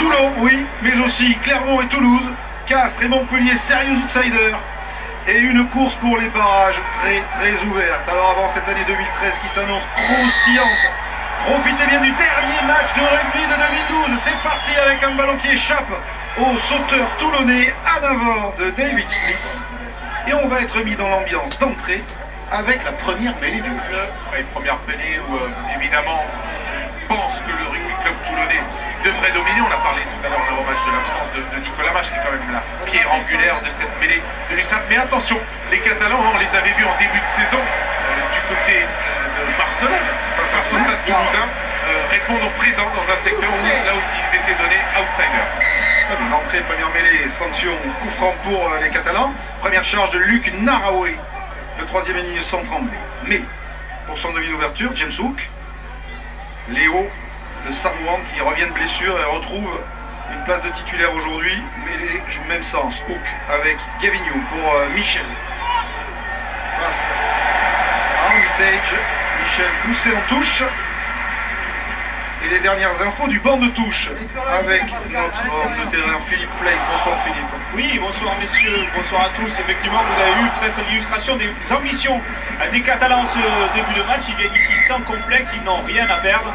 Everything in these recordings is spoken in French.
Toulon, oui, mais aussi Clermont et Toulouse, Castres et Montpellier, sérieux outsiders. Et une course pour les barrages très ouverte. Alors avant cette année 2013 qui s'annonce croustillante, profitez bien du dernier match de rugby de 2012. C'est parti avec un ballon qui échappe au sauteur toulonnais à Navor de David Smith. Et on va être mis dans l'ambiance d'entrée avec la première mêlée du match. Une première mêlée où évidemment on pense que le rugby club toulonnais devrait dominer. On a parlé tout à l'heure en avant-match de l'absence de Nicolas Mache, qui est quand même la pierre angulaire de cette mêlée de l'USAP. Mais attention, les Catalans, on les avait vus en début de saison du côté de Barcelone, face au Stade Toulousain, répondre présent dans un secteur où là aussi ils étaient donnés outsiders. L'entrée, première mêlée, sanction, coup franc pour les Catalans. Première charge de Luc Naraoué, le troisième ennemi sans trembler. Mais pour son demi d'ouverture, James Hook, Léo, le Samoan qui revient de blessure et retrouve une place de titulaire aujourd'hui, mais les joue même sens. Hook avec Gavin Young pour Michel. Face à Armitage, Michel poussé en touche. Et les dernières infos du banc de touche avec notre homme de terrain Philippe Flex. Bonsoir Philippe. Oui, bonsoir messieurs, bonsoir à tous. Effectivement, vous avez eu peut-être l'illustration des ambitions des Catalans en ce début de match. Ils viennent ici sans complexe, ils n'ont rien à perdre.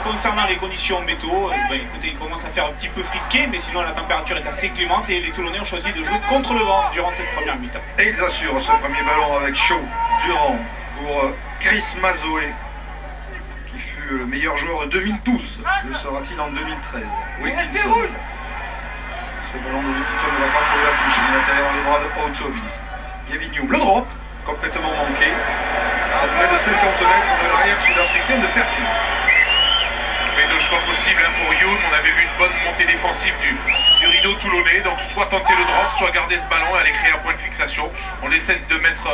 Concernant les conditions météo, écoutez, il commence à faire un petit peu frisqué, mais sinon la température est assez clémente et les Toulonnais ont choisi de jouer contre le vent durant cette première mi-temps. Et ils assurent ce premier ballon avec Shaw, Durand pour Chris Mazoé, qui fut le meilleur joueur de 2012. Le sera-t-il en 2013? Wilkinson. Ce ballon de Wilkinson ne va pas trouver la touche, il est intérieur dans les bras de Houghton. Gavin Young, le drop, complètement manqué, à près de 50 mètres de l'arrière sud-africain de Perpignan. Mais deux choix possibles pour Youn. On avait vu une bonne montée défensive du rideau toulonnais, donc soit tenter le drop, soit garder ce ballon et aller créer un point de fixation. On essaie de mettre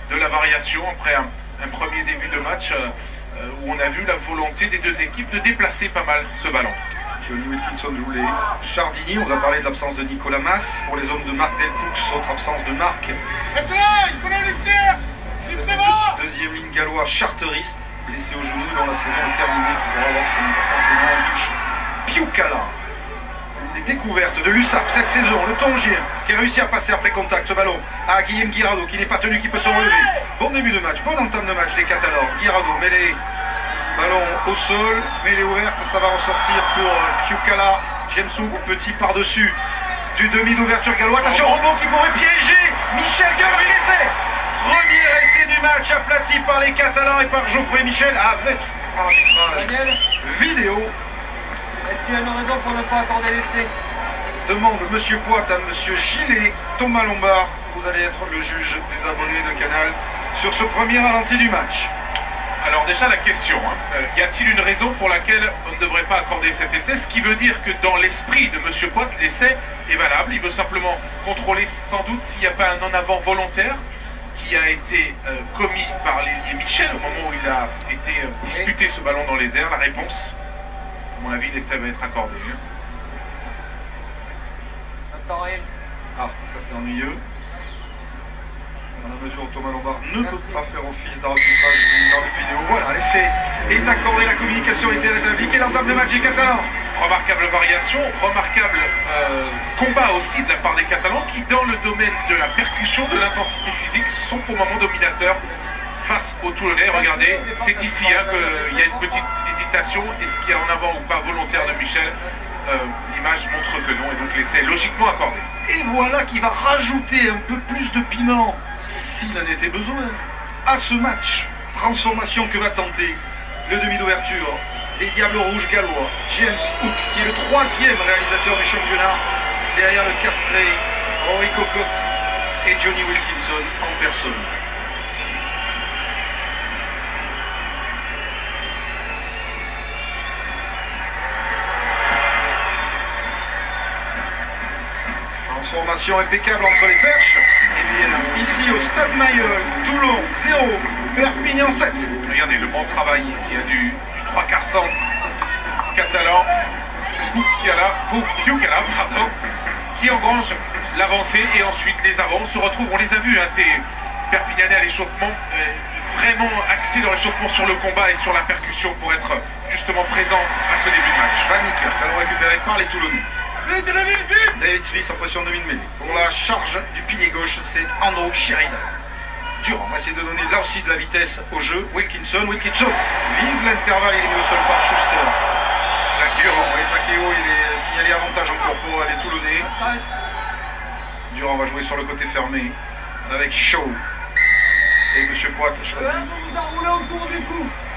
de la variation après un premier début de match où on a vu la volonté des deux équipes de déplacer pas mal ce ballon. Johnny Wilkinson joue les Chardini. On vous a parlé de l'absence de Nicolas Mas. Pour les hommes de Marc Delpoux, autre absence de Marc. Deuxième ligne gallois charteriste, blessé au genou dans la saison est terminée, qui pourra avoir son importance en touche. Piukala, une des découvertes de l'USAP cette saison, le Tongien, qui a réussi à passer après contact ce ballon à Guillaume Guirado, qui n'est pas tenu, qui peut se relever. Bon début de match, bonne entame de match des Catalans. Guirado, mêlée, ballon au sol, mêlée ouverte, ça va ressortir pour Piukala. James Hook, petit par-dessus du demi d'ouverture gallois. Attention, rebond qui pourrait piéger Michel Guerre, l'essai. Premier essai du match aplati par les Catalans et par Geoffrey Michel avec arbitrage vidéo. Est-ce qu'il y a une raison pour ne pas accorder l'essai? Demande Monsieur Poit à Monsieur Gillet. Thomas Lombard, vous allez être le juge des abonnés de Canal sur ce premier ralenti du match. Alors déjà la question, y a-t-il une raison pour laquelle on ne devrait pas accorder cet essai? Ce qui veut dire que dans l'esprit de Monsieur Poit, l'essai est valable. Il veut simplement contrôler sans doute s'il n'y a pas un en-avant volontaire qui a été commis par l'ailier Michel au moment où il a été disputé ce ballon dans les airs. La réponse, à mon avis, l'essai va être accordé. Ah, ça c'est ennuyeux. Dans la mesure où Thomas Lombard ne peut pas faire office d'arbitrage dans les vidéos. Voilà, l'essai est accordé, la communication a été rétablie. Quelle entame de match des Catalans? Remarquable variation, remarquable combat aussi de la part des Catalans qui, dans le domaine de la percussion, de l'intensité physique, sont pour le moment dominateurs face aux Toulonnais. Regardez, c'est ici qu'il y a une petite hésitation. Est-ce qu'il y a en avant ou pas volontaire de Michel? L'image montre que non, et donc l'essai est logiquement accordé. Et voilà qui va rajouter un peu plus de piment, s'il en était besoin, à ce match. Transformation que va tenter le demi d'ouverture des Diables Rouges gallois, James Hook, qui est le troisième réalisateur du championnat, derrière le castré Rory Cocotte et Johnny Wilkinson en personne. Transformation impeccable entre les perches. Et bien ici au Stade Mayol, Toulon 0, Perpignan 7. Regardez le bon travail ici du 3 quarts centre catalan, Piukala, qui engrange l'avancée et ensuite les avants se retrouvent, on les a vus, ces Perpignanais à l'échauffement, vraiment axés dans l'échauffement sur le combat et sur la percussion pour être justement présent à ce début de match. Van Niekerk, ballon récupéré par les Toulonnais. David Smith en position de demi-mêlée. Pour la charge du pilier gauche, c'est Andrew Sheridan. Durand va essayer de donner là aussi de la vitesse au jeu. Wilkinson vise l'intervalle, il est mis au sol par Schuster. Takeo, il est signalé avantage encore pour les Toulonnais. Durand va jouer sur le côté fermé avec Shaw. Et M. Poit choisit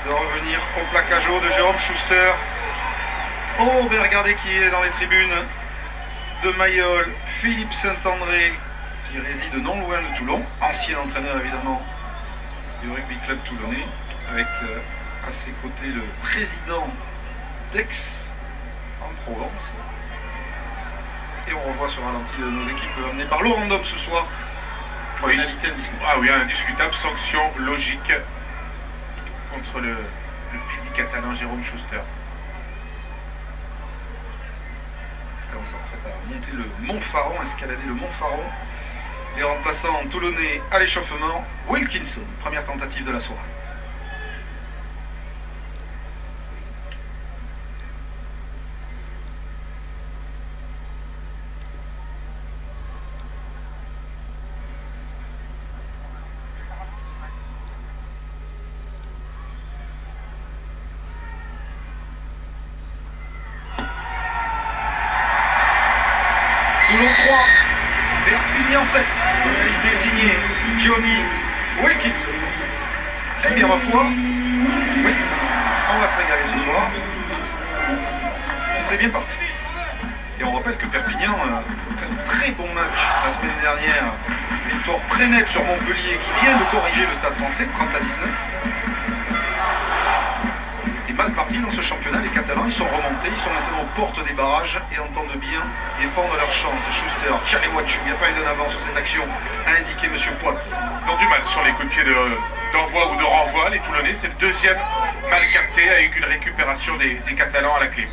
de revenir au plaquage haut de Jérôme Schuster. Oh, mais regardez qui est dans les tribunes de Mayol, Philippe Saint-André, qui réside non loin de Toulon, ancien entraîneur évidemment du rugby club toulonnais, avec à ses côtés le président d'Aix en Provence. Et on revoit sur ralenti nos équipes amenées par Laurent Dom ce soir. Oui, indiscutable, sanction logique contre le pilier catalan Jérôme Schuster. On s'apprête à monter le Mont Faron, escalader le Mont Faron. Les remplaçants toulonnais à l'échauffement, Wilkinson, première tentative de la soirée. Toulon 3, Perpignan 7, réalité signée Johnny Wilkinson. Eh bien ma foi, oui, on va se régaler ce soir. C'est bien parti. Et on rappelle que Perpignan a fait un très bon match la semaine dernière. Victoire très nette sur Montpellier qui vient de corriger le Stade Français, 30-19. Mal partis dans ce championnat, les Catalans, ils sont remontés, ils sont maintenant aux portes des barrages et entendent bien défendre leur chance. Schuster, Tchalewatchou, il n'y a pas eu d'en avant sur cette action, a indiqué M. Poit. Ils ont du mal sur les coups de pied d'envoi ou de renvoi, les Toulonnais, c'est le deuxième mal capté avec une récupération des Catalans à la clé.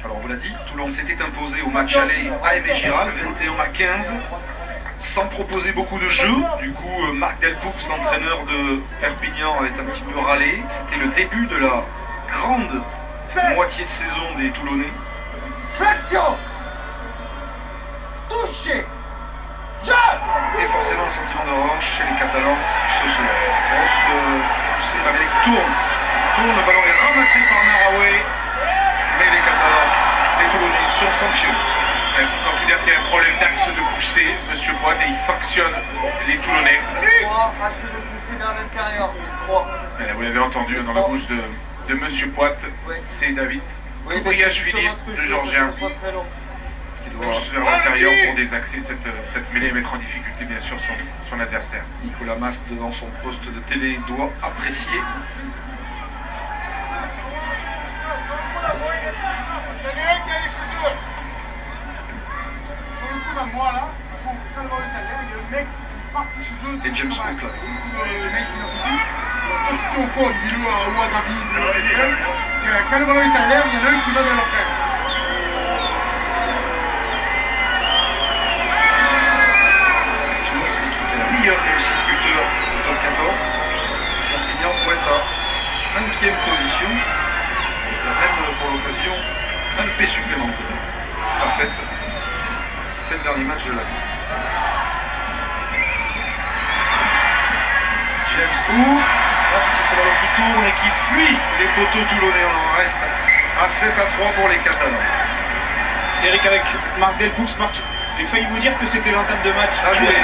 Alors on vous l'a dit, Toulon s'était imposé au match aller à Aimé Giral, 21-15. Sans proposer beaucoup de jeu, du coup Marc Delpoux, l'entraîneur de Perpignan, avait un petit peu râlé. C'était le début de la grande moitié de saison des Toulonnais. Flexion. Touché. Et forcément un sentiment de revanche chez les Catalans ce soir. Grosse poussée, la mêlée qui tourne, le ballon est ramassé par Naraway, mais les Catalans, les Toulonnais sont sanctionnés. Je considère qu'il y a un problème d'axe de poussée, M. Poit, et il sanctionne les Toulonnais. 3, axe de poussée vers l'intérieur. 3. Vous l'avez entendu dans la bouche de M. Poit, c'est David Koubriachvili, le Georgien, qui doit juste vers l'intérieur pour désaxer cette mêlée et mettre en difficulté bien sûr son adversaire. Nicolas Mas devant son poste de télé doit apprécier. Et James Cook là. Au fond, il ou à David, quand le ballon est en l'air, il y en a un qui va dans leur frère. C'est l'équipe qui a la meilleure réussite buteur du top 14. Perpignan pointe à 5e position. Il a même pour l'occasion un P supplémentaire. C'est la fête. C'est le dernier match de l'année. James Cook, c'est ce ballon qui tourne et qui fuit les poteaux toulonnais. On en reste à 7-3 pour les Catalans. Eric avec Marc Delpoux, j'ai failli vous dire que c'était l'entame de match. À jouer.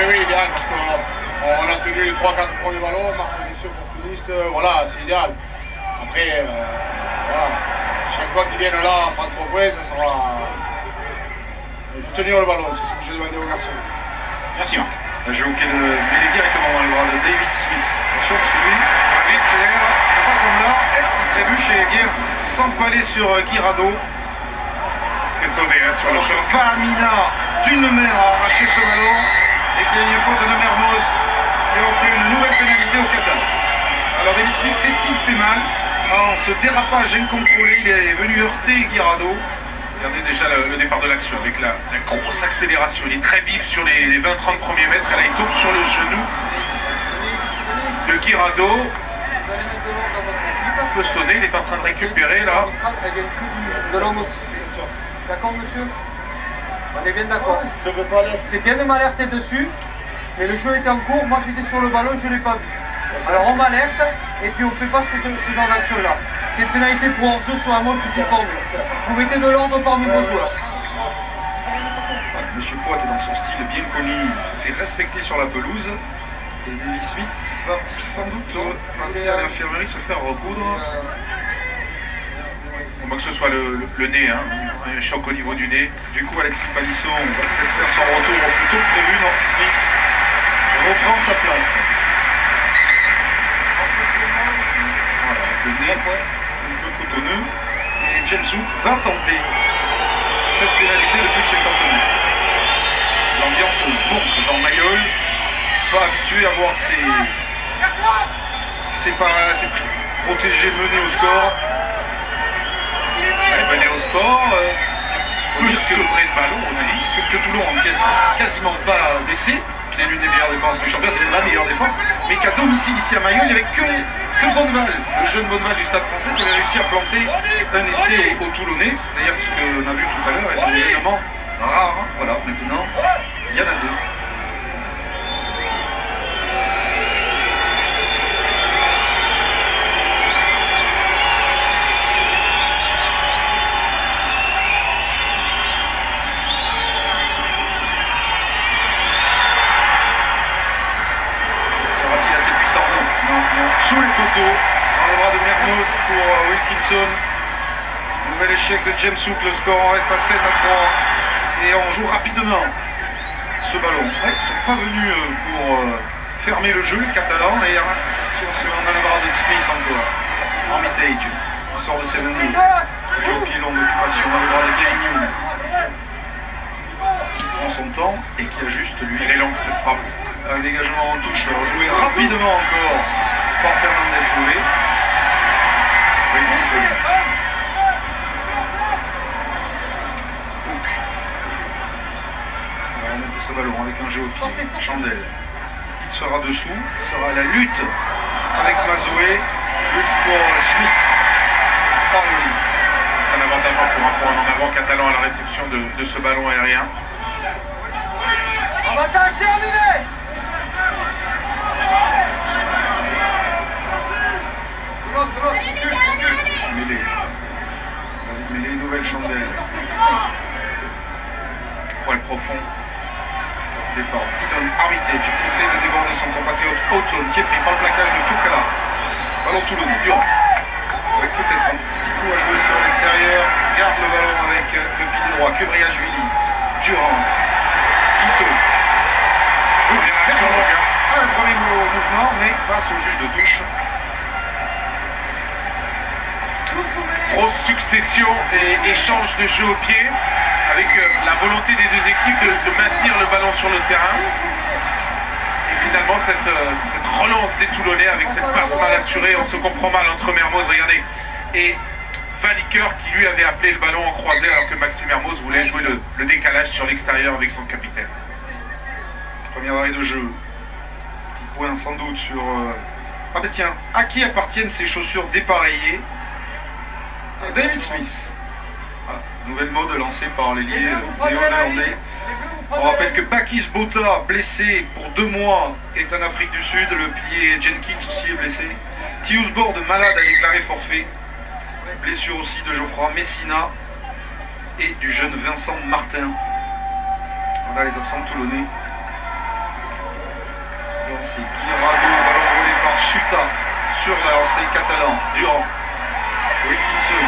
Oui, idéal, parce qu'on a tenu les 3-4 premiers ballons, Marc Denis opportuniste, voilà, c'est idéal. Après, voilà, chaque fois qu'ils viennent là, pas trop près, ça sera... Il faut tenir le ballon, c'est ce que j'ai demandé aux garçons. Merci Marc. Un jeu auquel il est directement dans les bras de David Smith. Attention parce que lui, vite, c'est derrière, ça passe en là, et il trébuche et vient s'empaler sur Guirado. C'est sauvé sur le Alors que champ. Famina d'une main a arraché ce ballon et qu'il y a une faute de Mermoz qui a offert une nouvelle pénalité au Qatar. Alors David Smith s'est-il fait mal en ce dérapage incontrôlé, il est venu heurter Guirado. Regardez déjà le départ de l'action avec la grosse accélération. Il est très vif sur les 20-30 premiers mètres. Et là, il tombe sur le genou Guirado Vous allez mettre de l'ordre dans votre équipe. peut sonner, il est en train de récupérer là. Elles viennent que de l'homme aussi. D'accord, monsieur? On est bien d'accord. Je ne veux pas aller. C'est bien de m'alerter dessus, mais le jeu était en cours, moi j'étais sur le ballon, je ne l'ai pas vu. Alors on m'alerte, et puis on ne fait pas ce genre d'action-là. C'est une pénalité pour hors-jeu sur un mode qui s'est formé. Vous mettez de l'ordre parmi vos joueurs. Monsieur Poit est dans son style bien connu, se fait respecter sur la pelouse. Et David Smith va sans doute passer à l'infirmerie se faire recoudre. On voit que ce soit le nez, hein, un choc au niveau du nez. Du coup, Alexis Palisson va peut-être faire son retour au plus tôt que prévu. Non, Smith reprend sa place. Voilà, le nez un peu cotonneux. Et James Hook va tenter cette pénalité de plus de 50 mètres. L'ambiance monte dans Mayol. Pas habitué à voir ses protégés menés au score. Elle est menée au score, plus sevré de ballon aussi. Que Toulon encaisse quasiment pas d'essai, qui est l'une des meilleures défenses du championnat, c'est la meilleure défense, mais qu'à domicile ici à Mayol, il n'y avait que Bonneval, le jeune Bonneval du Stade français, qui avait réussi à planter un essai aux Toulonnais. C'est-à-dire que ce qu'on a vu tout à l'heure est un élément rare. Voilà, maintenant, il y en a deux. Sous les poteaux, dans les bras de Mermoz pour Wilkinson. Nouvel échec de James Hook, le score en reste à 7 à 3. Et on joue rapidement ce ballon. Ouais, ils ne sont pas venus pour fermer le jeu, les Catalans. Et si on a le bras de Smith encore, Armitage, qui sort de ses mains. Le jeu au pied long d'occupation dans le bras de Kevin Young. Qui prend son temps et qui ajuste lui. Elle est longue cette frappe. Un dégagement en touche, joué rapidement encore par Fernandez Lové. Wilkinson. Hook. On va remonter ce ballon avec un jeu au pied. Chandel. Il sera dessous. Ce sera la lutte avec Mazoé. Lutte pour Smith. Orly. C'est un avantage pour un point en avant catalan à la réception de ce ballon aérien. Avantage terminé! Mêlée. Mêlée, nouvelle chandelle. Poil profond. Départ. Tidon Armitage qui essaie de déborder son compatriote Houghton qui est pris par le plaquage de Toukala. Ballon Toulonnais. Durand. Avec peut-être un petit coup à jouer sur l'extérieur. Garde le ballon avec le pied droit. Kubriashvili. Durand. Quito. Un premier mouvement, mais face au juge de touche. Grosse succession et échange de jeu au pied avec la volonté des deux équipes de maintenir le ballon sur le terrain. Et finalement cette relance des Toulonnais avec cette passe mal assurée, on se comprend mal entre Mermoz, regardez, et Valiker qui lui avait appelé le ballon en croisé alors que Maxime Mermoz voulait jouer le décalage sur l'extérieur avec son capitaine. Premier arrêt de jeu. Petit point sans doute sur... Ah ben tiens, à qui appartiennent ces chaussures dépareillées? À David Smith. Voilà. Nouvelle mode lancée par l'ailier néo-zélandais. On rappelle que Bakis Botha, blessé pour 2 mois, est en Afrique du Sud. Le pilier Jenkins aussi est blessé. Tius Bord, malade, a déclaré forfait. Blessure aussi de Geoffroy Messina et du jeune Vincent Martin. Voilà les absents toulonnais. C'est Guirado, ballon volé par Suta sur la lancée catalan. Durand. Wilkinson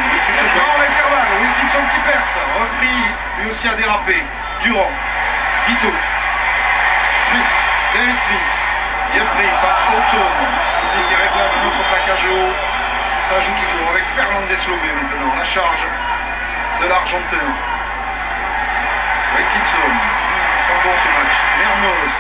prend l'intervalle. Wilkinson qui perce. Repris, lui aussi a dérapé. Durand. Guito. Smith. David Smith. Bien pris par Houghton. Qui réclame un autre plaquage haut. Ça joue toujours avec Fernandez Lové maintenant. La charge de l'Argentin. Wilkinson. Sans bon ce match. Mermoz.